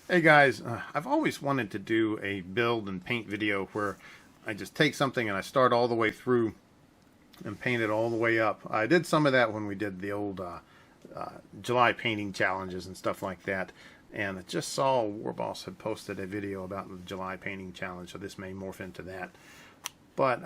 Hey guys, I've always wanted to do a build and paint video where I just take something and I start all the way through and paint it all the way up. I did some of that when we did the old July painting challenges and stuff like that. And I just saw Warboss had posted a video about the July painting challenge, so this may morph into that. But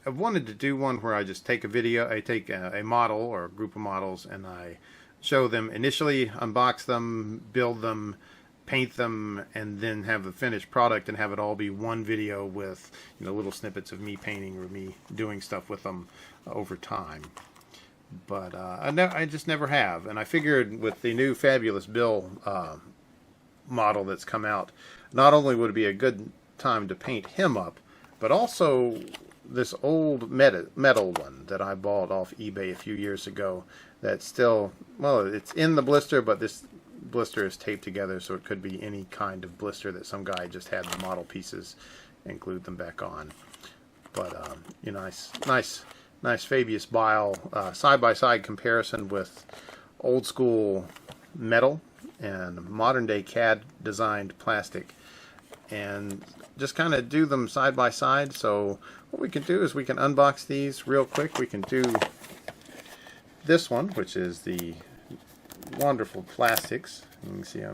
I've wanted to do one where I just take a video, I take a model or a group of models and I show them initially, unbox them, build them, paint them, and then have the finished product and have it all be one video with little snippets of me painting or me doing stuff with them over time. But I just never have, and I figured with the new Fabius Bile model that's come out, not only would it be a good time to paint him up, but also this old metal one that I bought off eBay a few years ago that's still, well, it's in the blister, but this blister is taped together, so it could be any kind of blister that some guy just had the model pieces and glued them back on. But nice Fabius Bile side-by-side comparison with old school metal and modern day CAD designed plastic, and just kind of do them side by side. So what we can do is we can unbox these real quick. We can do this one, which is the wonderful plastics. You can see I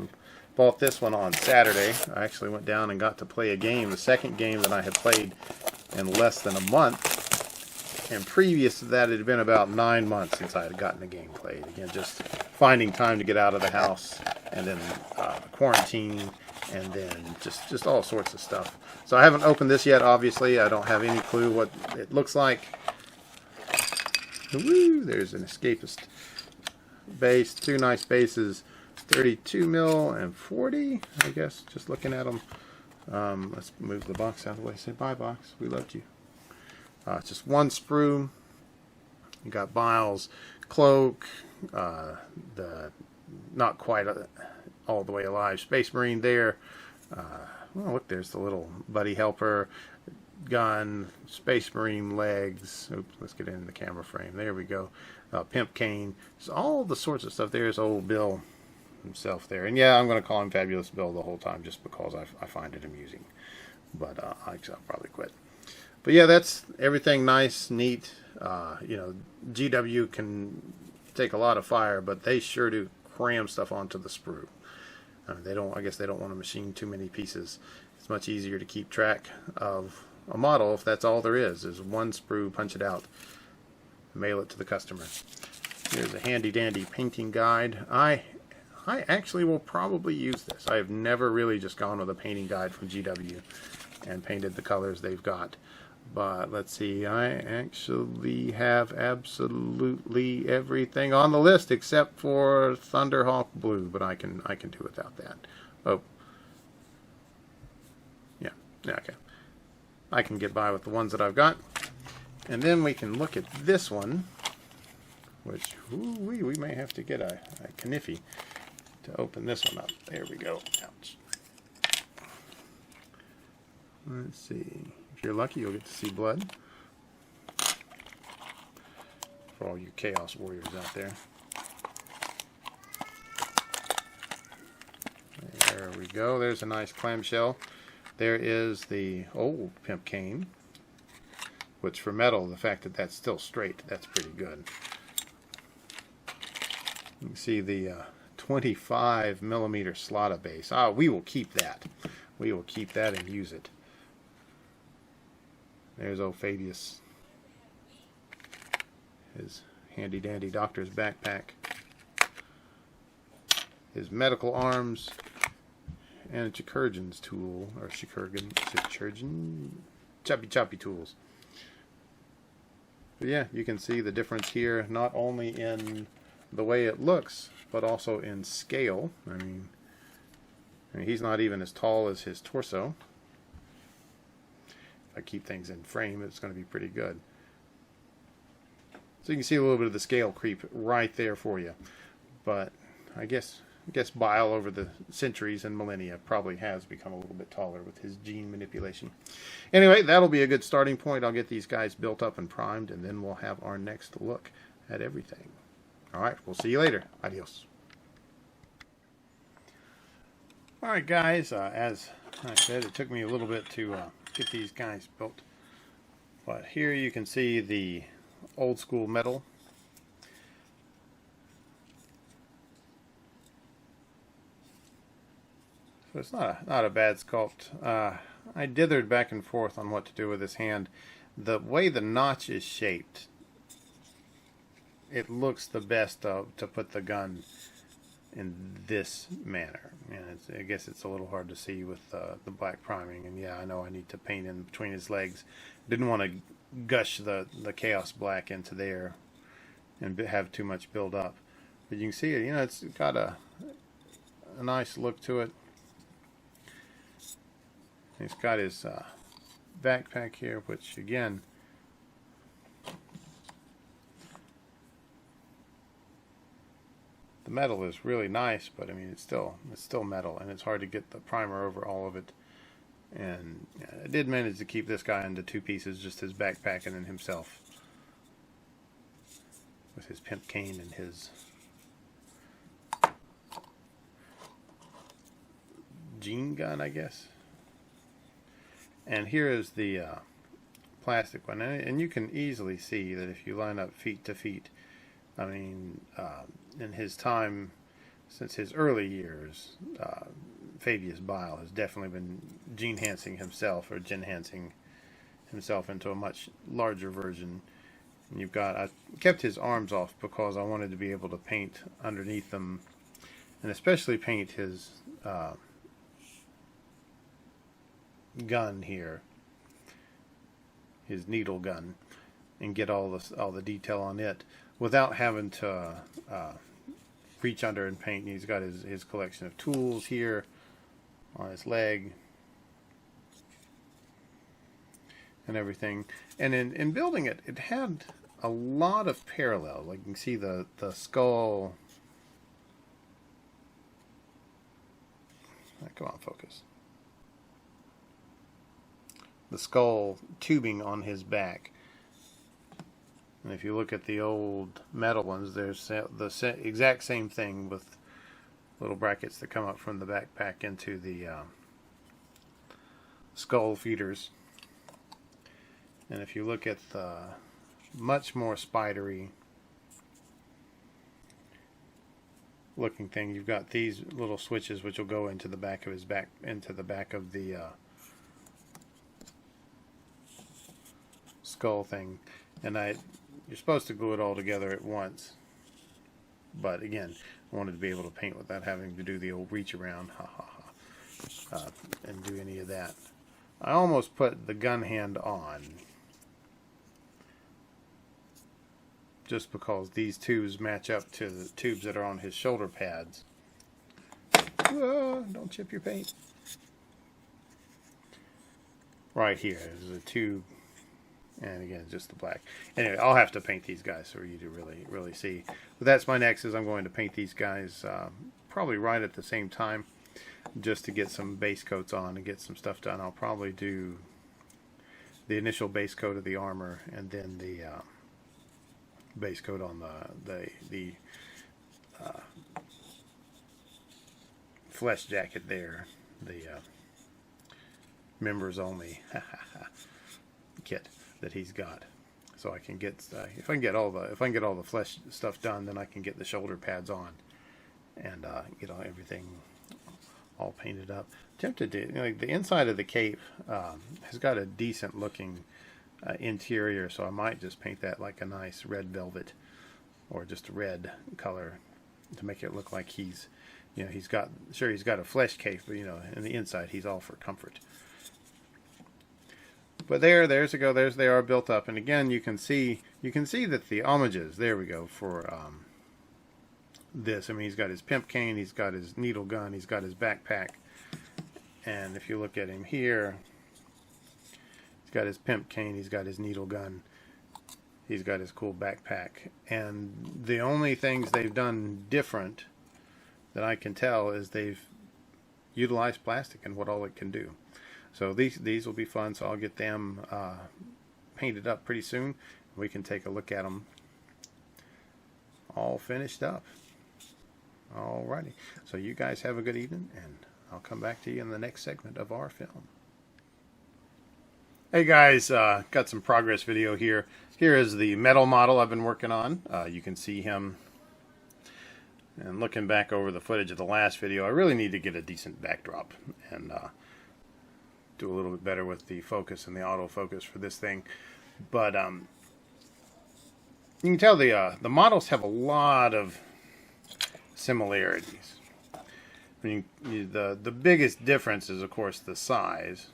bought this one on Saturday. I actually went down and got to play a game, the second game that I had played in less than a month. And previous to that, it had been about 9 months since I had gotten the game played. Again, just finding time to get out of the house, and then quarantining, and then just all sorts of stuff. So I haven't opened this yet, obviously. I don't have any clue what it looks like. Woo, there's an escapist base, two nice bases, 32 mil and 40, I guess, just looking at them. Let's move the box out of the way. Say bye, box. We loved you. It's just one sprue. You got Bile's cloak, the not quite all the way alive Space Marine there. Well, look, there's the little buddy helper, gun, Space Marine legs. Oops, let's get in the camera frame. There we go. Pimp cane. So all the sorts of stuff. There's old Bill himself there. And yeah, I'm going to call him Fabius Bile the whole time just because I find it amusing. But I'll probably quit. But yeah, that's everything nice, neat. GW can take a lot of fire, but they sure do cram stuff onto the sprue. I guess they don't want to machine too many pieces. It's much easier to keep track of a model if that's all there is one sprue, punch it out, mail it to the customer. Here's a handy dandy painting guide. I actually will probably use this. I have never really just gone with a painting guide from GW and painted the colors they've got. But let's see, I actually have absolutely everything on the list except for Thunderhawk Blue, but I can do without that. Oh, yeah, okay. I can get by with the ones that I've got. And then we can look at this one, which we may have to get a kniffy to open this one up. There we go. Ouch. Let's see. If you're lucky, you'll get to see blood. For all you Chaos Warriors out there. There we go. There's a nice clamshell. There is the old Pimp cane, which for metal, the fact that that's still straight, that's pretty good. You can see the 25 millimeter slot base. We will keep that. We will keep that and use it. There's old Fabius. His handy dandy doctor's backpack. His medical arms. And a Chikurgan's tool. Or Chikurgan. Choppy tools. But yeah, you can see the difference here, not only in the way it looks, but also in scale. I mean he's not even as tall as his torso. If I keep things in frame, it's going to be pretty good. So you can see a little bit of the scale creep right there for you. But I guess Bile over the centuries and millennia probably has become a little bit taller with his gene manipulation. Anyway, that'll be a good starting point. I'll get these guys built up and primed, and then we'll have our next look at everything. All right, we'll see you later. Adios. Alright guys, as I said, it took me a little bit to get these guys built. But here you can see the old school metal. So it's not a bad sculpt. I dithered back and forth on what to do with this hand. The way the notch is shaped, it looks the best to put the gun in this manner. And I guess it's a little hard to see with the black priming. And yeah, I know I need to paint in between his legs. Didn't want to gush the Chaos Black into there and have too much build up. But you can see it, you know, it's got a nice look to it. He's got his backpack here, which again, the metal is really nice, but I mean it's still metal, and it's hard to get the primer over all of it. And I did manage to keep this guy into two pieces, just his backpack and then himself, with his pimp cane and his gene gun, I guess. And here is the plastic one, and you can easily see that if you line up feet to feet, I mean, in his time, since his early years, Fabius Bile has definitely been gene-hancing himself, or gin-hancing himself into a much larger version. And you've got, I kept his arms off because I wanted to be able to paint underneath them, and especially paint his gun here, his needle gun, and get all the detail on it without having to reach under and paint. He's got his collection of tools here on his leg and everything. And in building it, it had a lot of parallels. Like you can see the skull. Come on, focus. The skull tubing on his back. And if you look at the old metal ones, there's the exact same thing with little brackets that come up from the backpack into the skull feeders. And if you look at the much more spidery looking thing, you've got these little switches which will go into the back of his into the back of the skull thing. And you're supposed to glue it all together at once, but again, I wanted to be able to paint without having to do the old reach around, and do any of that. I almost put the gun hand on, just because these tubes match up to the tubes that are on his shoulder pads. Whoa, don't chip your paint. Right here is a tube. And again, just the black. Anyway, I'll have to paint these guys for you to really see. But that's my next, is I'm going to paint these guys probably right at the same time, just to get some base coats on and get some stuff done. I'll probably do the initial base coat of the armor, and then the base coat on the flesh jacket there, the members only kit that he's got. So I can get if I can get all the flesh stuff done, then I can get the shoulder pads on and get everything all painted up. Tempted to, like, the inside of the cape has got a decent looking interior, so I might just paint that like a nice red velvet, or just a red color, to make it look like he's got a flesh cape, but in the inside he's all for comfort. But there they are built up, and again you can see that the homages, there we go, for this. I mean, he's got his pimp cane, he's got his needle gun, he's got his backpack, and if you look at him here, he's got his pimp cane, he's got his needle gun, he's got his cool backpack. And the only things they've done different that I can tell is they've utilized plastic and what all it can do. So these will be fun, so I'll get them painted up pretty soon. We can take a look at them all finished up. Alrighty, so you guys have a good evening, and I'll come back to you in the next segment of our film. Hey guys, got some progress video here. Here is the metal model I've been working on. You can see him. And looking back over the footage of the last video, I really need to get a decent backdrop and do a little bit better with the focus and the autofocus for this thing. But you can tell the models have a lot of similarities. I mean, the biggest difference is, of course, the size.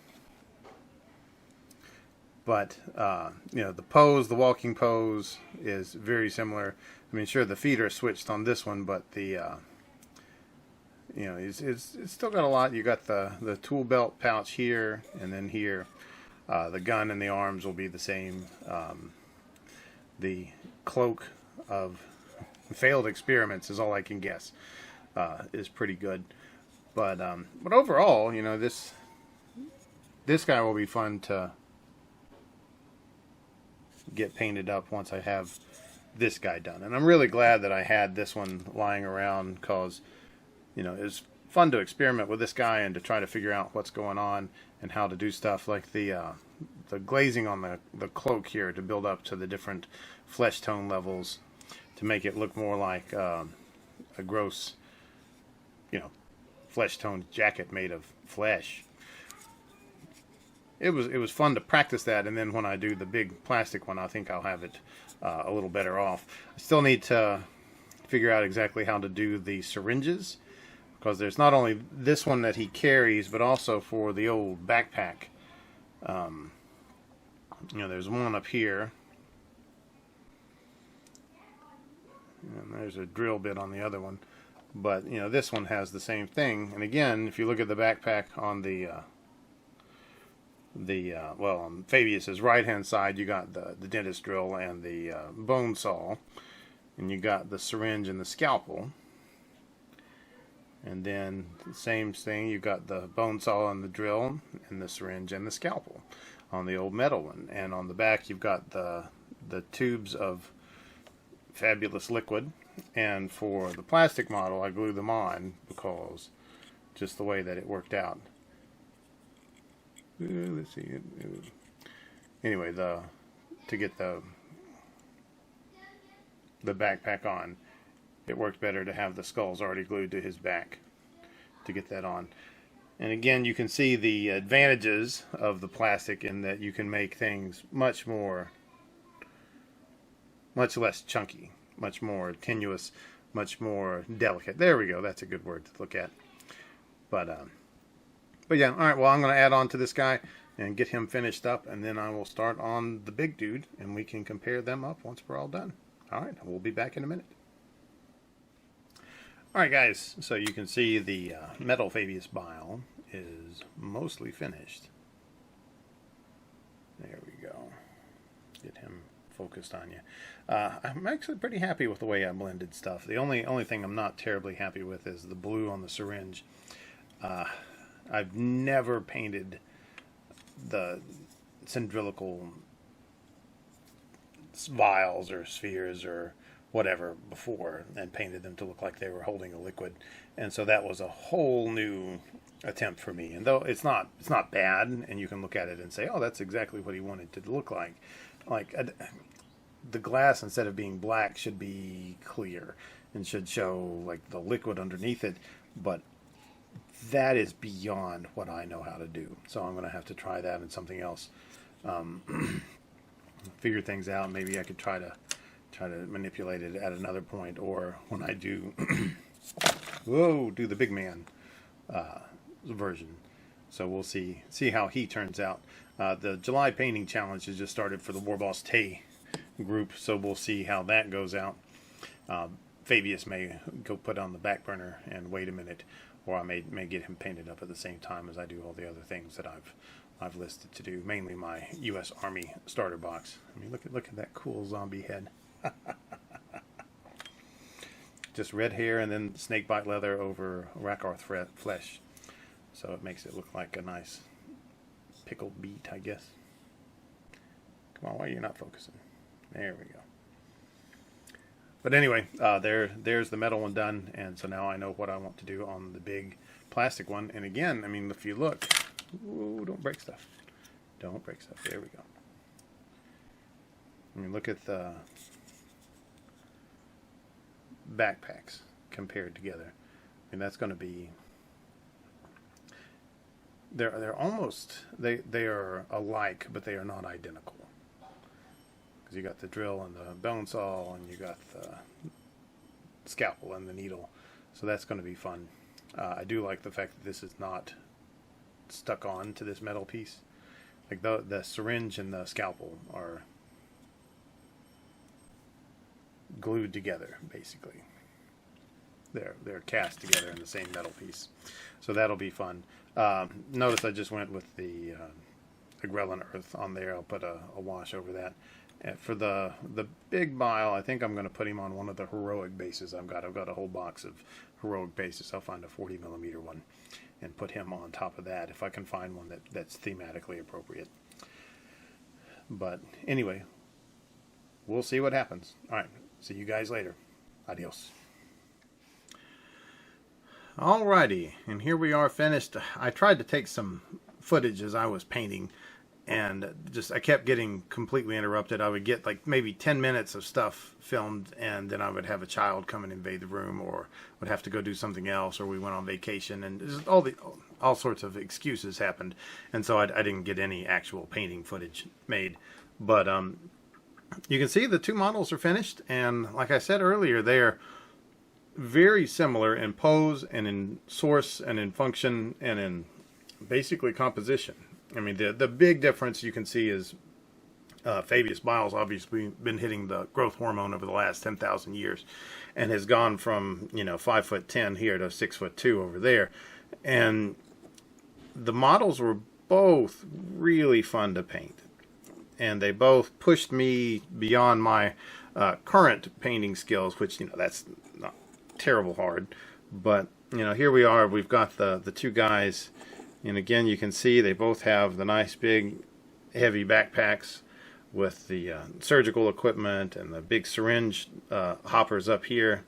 But, you know, the pose, the walking pose is very similar. I mean, sure, the feet are switched on this one, but the, you know, it's still got a lot. You got the tool belt pouch here, and then here. The gun and the arms will be the same. The cloak of failed experiments is all I can guess. Is pretty good. But overall, you know, this guy will be fun to get painted up once I have this guy done. And I'm really glad that I had this one lying around, because, you know, it's fun to experiment with this guy and to try to figure out what's going on and how to do stuff like the glazing on the cloak here to build up to the different flesh tone levels to make it look more like a gross, you know, flesh toned jacket made of flesh. It was fun to practice that, and then when I do the big plastic one, I think I'll have it a little better off. I still need to figure out exactly how to do the syringes, because there's not only this one that he carries, but also for the old backpack. You know, there's one up here, and there's a drill bit on the other one. But, you know, this one has the same thing. And again, if you look at the backpack on well, on Fabius's right-hand side, you got the dentist drill and the bone saw. And you got the syringe and the scalpel. And then the same thing, you got the bone saw and the drill and the syringe and the scalpel on the old metal one. And on the back, you've got the tubes of fabulous liquid. And for the plastic model, I glued them on because just the way that it worked out. Let's see. Anyway, to get the backpack on, it worked better to have the skulls already glued to his back to get that on. And again, you can see the advantages of the plastic in that you can make things much less chunky, much more tenuous, much more delicate. There we go. That's a good word to look at. But yeah, all right, well, I'm going to add on to this guy and get him finished up, and then I will start on the big dude, and we can compare them up once we're all done. All right, we'll be back in a minute. All right, guys, so you can see the metal Fabius Bile is mostly finished. There we go. Get him focused on you. I'm actually pretty happy with the way I blended stuff. The only thing I'm not terribly happy with is the blue on the syringe. I've never painted the cylindrical vials or spheres or whatever before and painted them to look like they were holding a liquid, and so that was a whole new attempt for me. And though it's not bad, and you can look at it and say, oh, that's exactly what he wanted it to look like. The glass, instead of being black, should be clear and should show like the liquid underneath it, but that is beyond what I know how to do. So I'm going to have to try that and something else. Figure things out. Maybe I could try to manipulate it at another point, or when I do do the big man version. So we'll see how he turns out. The July painting challenge has just started for the War Boss Tay group, so we'll see how that goes out. Fabius may go put on the back burner and wait a minute, or I may get him painted up at the same time as I do all the other things that I've listed to do, mainly my U.S. Army starter box. I mean, look at that cool zombie head. Just red hair and then snakebite leather over Rakarth flesh, so it makes it look like a nice pickled beet, I guess. Come on, why are you not focusing? There we go. But anyway, there's the metal one done, and so now I know what I want to do on the big plastic one. And again, I mean, if you look, ooh, don't break stuff. Don't break stuff. There we go. I mean, look at the backpacks compared together. I mean, that's going to be, they're almost, they are alike, but they are not identical. Because you got the drill and the bone saw, and you got the scalpel and the needle. So that's going to be fun. I do like the fact that this is not stuck on to this metal piece. Like the syringe and the scalpel are glued together, basically. They're cast together in the same metal piece. So that'll be fun. Notice I just went with the Grelin Earth on there. I'll put a wash over that. And for the big Bile, I think I'm going to put him on one of the heroic bases I've got. I've got a whole box of heroic bases. I'll find a 40mm one and put him on top of that if I can find one that's thematically appropriate. But anyway, we'll see what happens. All right, see you guys later. Adios. Alrighty, and here we are finished. I tried to take some footage as I was painting, and I kept getting completely interrupted. I would get like maybe 10 minutes of stuff filmed, and then I would have a child come and invade the room, or would have to go do something else, or we went on vacation, and just all sorts of excuses happened, and so I didn't get any actual painting footage made. But you can see the two models are finished, and like I said earlier, they're very similar in pose and in source and in function and in basically composition. I mean, the big difference you can see is Fabius Bile's obviously been hitting the growth hormone over the last 10,000 years and has gone from, 5'10" here to 6'2" over there. And the models were both really fun to paint. And they both pushed me beyond my current painting skills, which, that's not terrible hard. But, here we are. We've got the two guys. And again, you can see they both have the nice big heavy backpacks with the surgical equipment and the big syringe hoppers up here,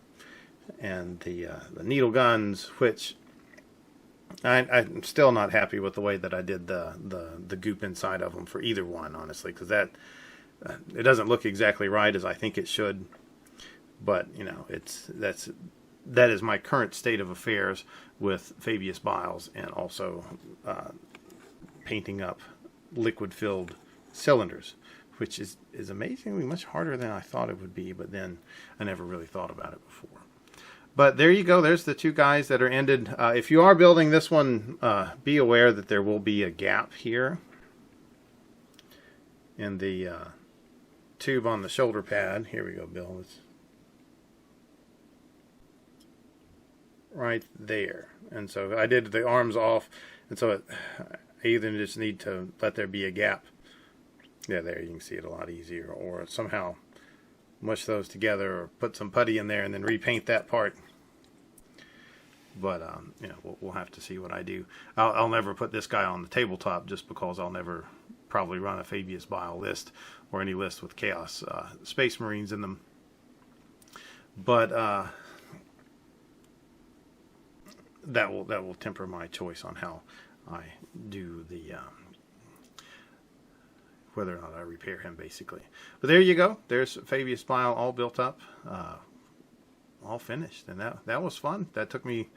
and the needle guns, which I'm still not happy with the way that I did the goop inside of them for either one, honestly, because that it doesn't look exactly right as I think it should. But that is my current state of affairs with Fabius Biles, and also painting up liquid-filled cylinders, which is amazingly much harder than I thought it would be, but then I never really thought about it before. But there you go. There's the two guys that are ended. If you are building this one, be aware that there will be a gap here in the tube on the shoulder pad. Here we go, Bill. It's right there. And so I did the arms off, and so I either just need to let there be a gap. Yeah, there you can see it a lot easier, or somehow mush those together, or put some putty in there and then repaint that part. But we'll have to see what I do. I'll never put this guy on the tabletop, just because I'll never probably run a Fabius Bile list or any list with Chaos Space Marines in them. But that will temper my choice on how I do the whether or not I repair him, basically. But there you go. There's Fabius Bile all built up, all finished, and that was fun. That took me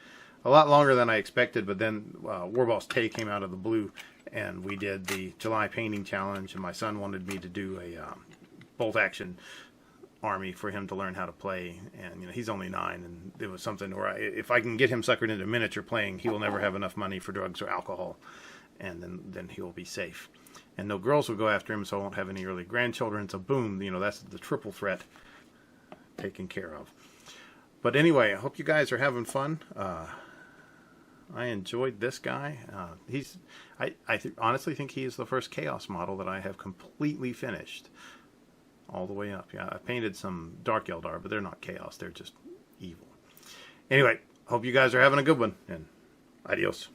a lot longer than I expected, but then Warboss Tay came out of the blue, and we did the July painting challenge, and my son wanted me to do a bolt action army for him to learn how to play, and he's only 9, and it was something where if I can get him suckered into miniature playing, he will never have enough money for drugs or alcohol, and then he will be safe. And no girls will go after him, so I won't have any early grandchildren. So boom, that's the triple threat taken care of. But anyway, I hope you guys are having fun. I enjoyed this guy. I honestly think he is the first Chaos model that I have completely finished all the way up. Yeah, I painted some Dark Eldar, but they're not Chaos. They're just evil. Anyway, hope you guys are having a good one, and adios.